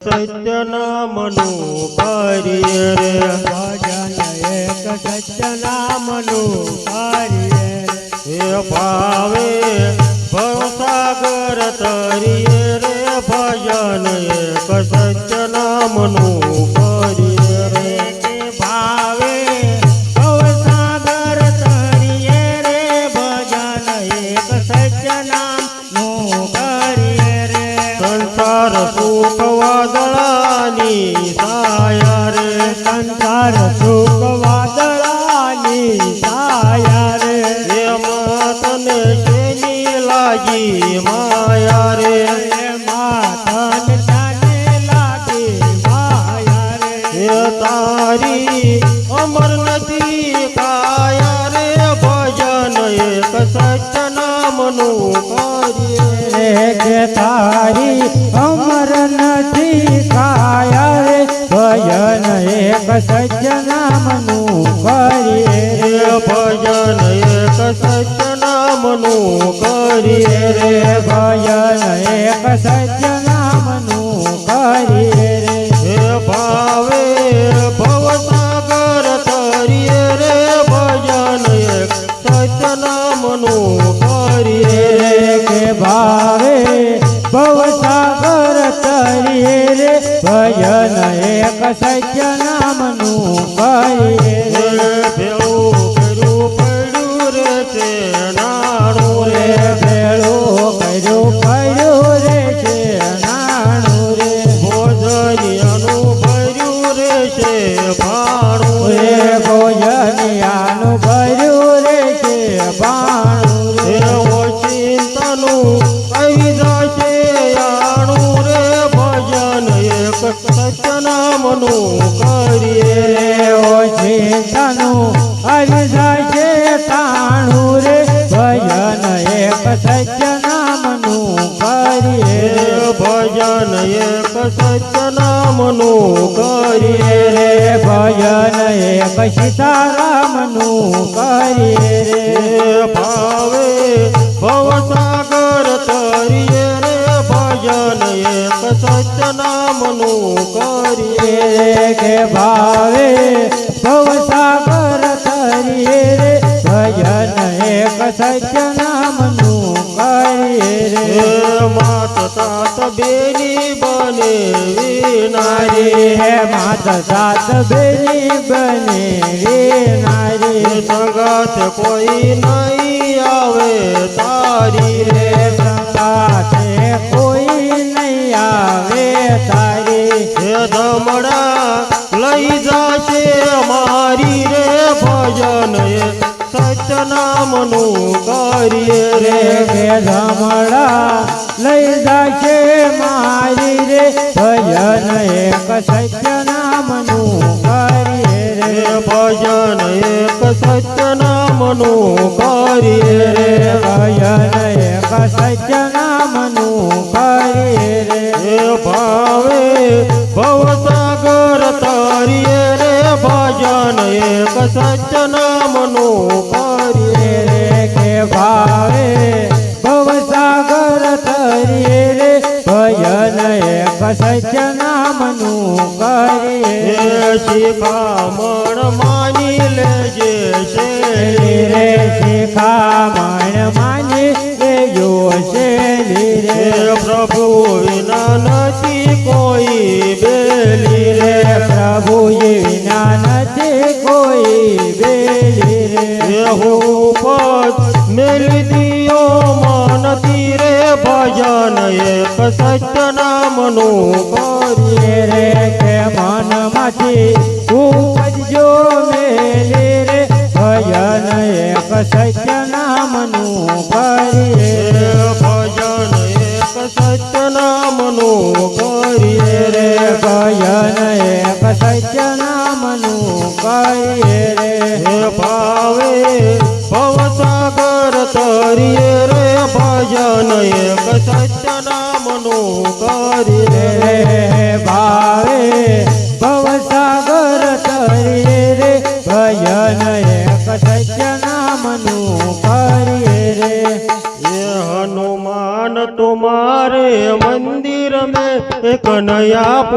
સત્ય નામનું કાર્ય રે ભજન એક સત્ય નામનું કાર્ય હે ભાવે ભવસાગર તરીએ રે ભજન એક સત્ય નામનું કાર્ય રે ભાવે ભવસાગર તરીએ રે ભજન એક સત્ય નામનું કાર્ય રે સંસાર સુખ વાદળાની સાયા રે સંસાર સુખ વાદળાની છાયા રે એમાં તને શેની લાગી માયા રે માથન તને લાગી માયા રે હે તારી અમર નથી કાયા રે ભજન એક સત્ય નામનું કાર્ય કે તારી અમર નથી કાયા રે ભજન એક સત્ય નામનું કરીએ હે ભજન એક સત્ય નામનું કરીએ રે ભજન એક સત્ય નામનું કરીએ રે હે ભાવે ભવસાગર તરીએ રે ભજન એક સત્ય નામનું કરીએ કે ભાવે ભવસાગર તરીએ રે ભજન એક સત્ય નામનું કરીએ હે ભેળું કર્યું પડ્યું રે તે નાણું રે રે ભેળું કર્યું રે છે નાણું રે ભોજનિયાનું ભર્યું રે છે ભાણું રે રે ભોજનિયાનું ભર્યું રે છે બાણું હે રે ઓચિંતાનું આવી જશે આણું રે ભજન એક સત્ય નામનું કરીએ ઓ ચેતનું આવી જાય તાણું રે ભજન એક સત્ય નામનું કરીએ હે ભજન એક સત્ય નામનું કરીએ રે ભજન એક સીતારામનું કરીએ રે હે ભાવે ભવસાગર તરીએ રે ભજન એક સત્ય નામનું કરીએ કે ભાવે ભવસાગર તરીએ રે ભજન એક સત્ય નામનું કરીએ રે હે માત તાત બેની બને વિનારી હે માત સાત બેની બને રે નારી સંગાત કોઈ નહીં આવે તારી રે સાથે કોઈ નહીં આવે તારી હે ધમડા લઈ જાશે મારી રે ભજન એ સત્ય નામનું કરીએ રે રે કે ધમડા લઈ જાશે મારી રે ભજન એક સત્ય નામનું કરીએ રે હે ભજન એક સત્ય નામનું કરીએ રે રે ભજન એક સત્ય નામનું કરીએ રે હે ભાવે ભવસાગર તરીએ રે ભજન એક સત્ય નામનું કરીએ રે કે ભાવે ભવસાગર તરીએ રે ભજન એક સત્ય નામનું કરીએ હે શિખામણ માની લેજે શેલી રે શિખામણ માની લેજો શેલી રે હે પ્રભુ વિના નથી કોઈ બેલી રે રે પ્રભુ વિના નથી કોઈ બેલી રે હે હું પદ મેલી દિયો માનતી રે ભજન એક સત્ય નામનું કરીએ રે કે મનમાંથી ઉપજજો મેલી રે ભજન એક સત્ય નામનું કરીએ હે ભજન એક સત્ય નામનું કરીએ રે ભજન એક સત્ય નામનું કરીએ રે હે ભાવે ભવસાગર તરીએ રે ભજન એક સત્ય નામનું કરીએ રે ભાવે ભવસાગર તરીએ રે ભજન એક સત્ય નામનું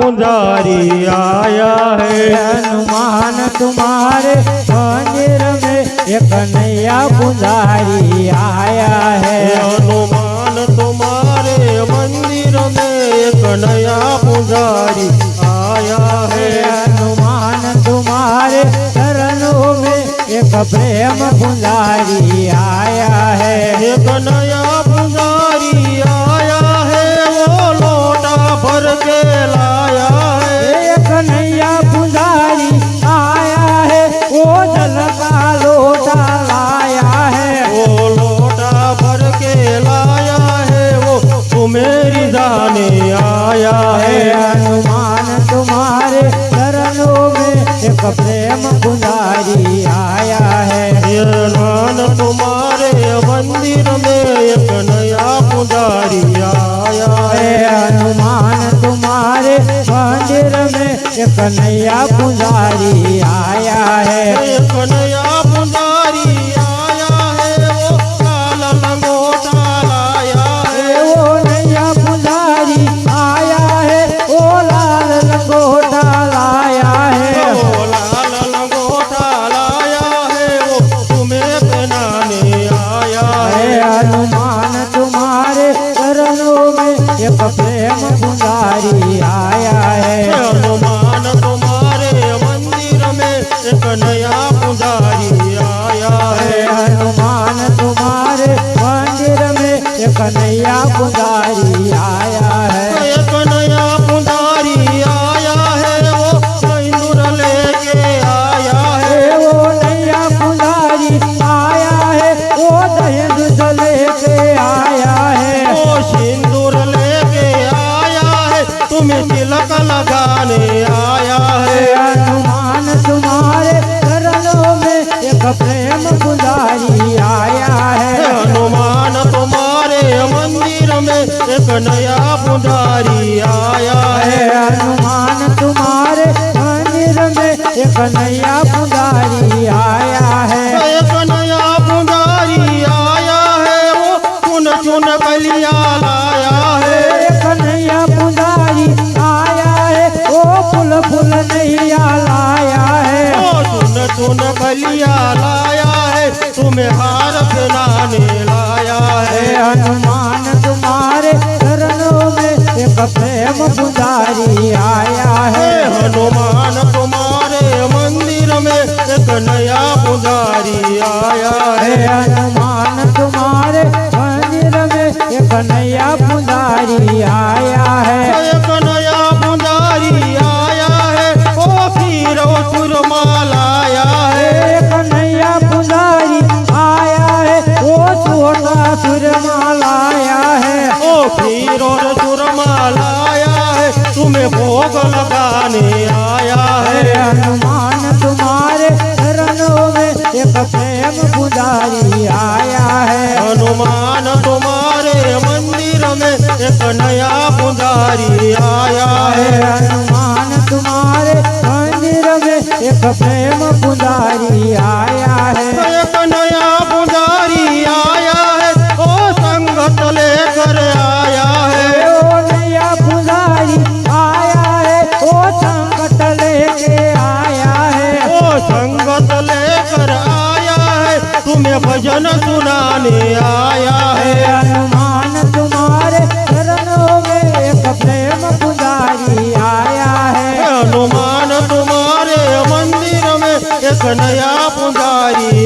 पुजारी आया है। हनुमान तुम्हारे मंदिर में एक नया पुजारी आया है। हनुमान तुम्हारे मंदिर में एक नया पुजारी आया है। हनुमान तुम्हारे चरणों में एक प्रेम पुजारी आया है। एक नया पुजारी आया है, वो लोटा भर के लाया है। एक नया पुजारी आया है, वो जल का लोटा लाया है। वो लोटा भर के लाया है, वो तुम्हें जाने आया है। हनुमान तुम्हारे चरणों में एक प्रेम पुजारी आया है। हनुमान तुम्हारे मंदिर में एक नया पुजारी आया है। हनुमान तुम्हारे मंदिर में एक नया पुजारी आया है। एक नया पुजारी आया है, वो लाल लंगोटा लाया है। वो नया पुजारी आया है, वो लाल लंगोटा लाया है। वो लाल लंगोटा लाया है, वो तुम्हें पहनाने आया है। हनुमान तुम्हारे चरणों में एक प्रेम पुजारी आया है। हनुमान तुम्हारे मंदिर में एक नया पुजारी आया है। हनुमान तुम्हारे मंदिर में एक नया पुजारी आया है। एक नया पुजारी आया है, वो सिंदूर लेके आया है। वो नया पुजारी आया है, वो दहेज लेके आया है। वो सिंदूर लेके आया है, तुम्हें तिलक लगाने आया है। हनुमान तुम्हारे चरणों में एक प्रेम पुजारी आया है। हनुमान तुम्हारे मंदिर में एक नया पुजारी आया है। हनुमान तुम्हारे मंदिर में एक नया पुजारी आया है। एक नया पुजारी आया है, वो चुन चुन कलिया लाया है। एक नया पुजारी आया है, वो फूल फूल नैया लाया है। ओ चुन चुन कलिया लाया है, तुम्हें हार पहनाने लाया है। हनुमान तुम्हारे चरणों में एक प्रेम पुजारी आया है। हनुमान तुम्हारे मंदिर में एक नया पुजारी आया है। हनुमान तुम्हारे मंदिर में एक नया पुजारी आया है। एक नया पुजारी आया है, ओ फिर सुरमा लाया है। एक नया पुजारी आया है, वो छोटा सुरमा लाया है। ओ फिर सुरमा लाया है, तुम्हें भोग लगाने आया है। हनुमान तुम्हारे चरणों में एक प्रेम पुजारी आया है। हनुमान तुम्हारे मंदिर में एक नया पुजारी आया है। हनुमान तुम्हारे मंदिर में एक प्रेम पुजारी आया है। एक नया पुजारी आया है, ओ संगत लेकर आया है। ओ नया पुजारी आया है, ओ संकट लेके आया है। ओ संगत लेकर आया है, तुम्हें भजन सुनाने आया है। हनुमान तुम्हारे चरणों में एक प्रेम पुजारी आया है। हनुमान तुम्हारे मंदिर में एक नया पुजारी